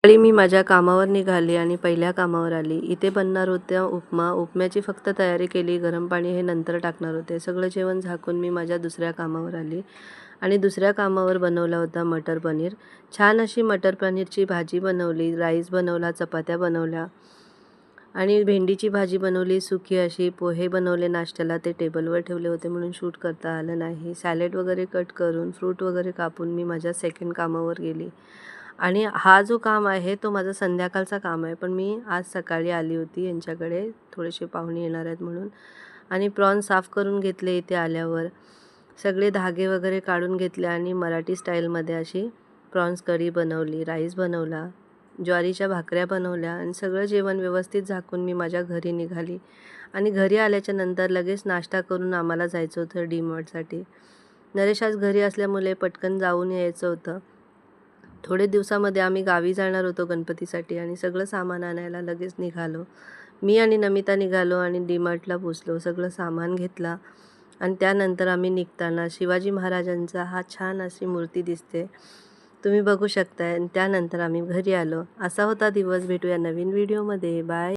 सकाळी मी माझ्या कामावर निघाली आणि पहिल्या कामावर आली. इथे बनणार होत्या उपमा. उपम्याची फक्त तयारी केली. गरम पाणी हे नंतर टाकणार होते. सगळं जेवण झाकून मी माझ्या दुसऱ्या कामावर आली आणि दुसऱ्या कामावर बनवला होता मटर पनीर. छान अशी मटर पनीरची भाजी बनवली, राईस बनवला, चपात्या बनवल्या आणि भेंडीची भाजी बनवली सुकी अशी. पोहे बनवले नाश्त्याला, ते टेबलवर ठेवले होते म्हणून शूट करता आलं नाही. सॅलेड वगैरे कट करून, फ्रूट वगैरे कापून मी माझ्या सेकंड कामावर गेली. आणि हा जो काम आहे तो माझा संध्याकाळचा काम आहे, पण मी आज सकाळी आली होती यांच्याकडे, थोडेसे पाहुणे येणार आहेत म्हणून. आणि प्रॉन्स साफ करून घेतले इथे आल्यावर. सगळे धागे वगैरे काढून घेतले आणि मराठी स्टाईलमध्ये अशी प्रॉन्स कढी बनवली, राईस बनवला, ज्वारीच्या भाकऱ्या बनवल्या आणि सगळं जेवण व्यवस्थित झाकून मी माझ्या घरी निघाली. आणि घरी आल्याच्या नंतर लगेच नाश्ता करून आम्हाला जायचं होतं डी-मार्टसाठी. नरेश आज घरी असल्यामुळे पटकन जाऊन यायचं होतं. थोडे दिवसामध्ये आम्ही गावी जाणार होतो गणपतीसाठी आणि सगळं सामान आणायला लगेच निघालो. मी आणि नमिता निघालो आणि डी-मार्टला पोचलो. सगळं सामान घेतला आणि त्यानंतर आम्ही निघताना शिवाजी महाराजांचा हा छान अशी मूर्ती दिसते, तुम्ही बघू शकताय. आणि त्यानंतर आम्ही घरी आलो. असा होता दिवस. भेटूया नवीन व्हिडिओमध्ये. बाय.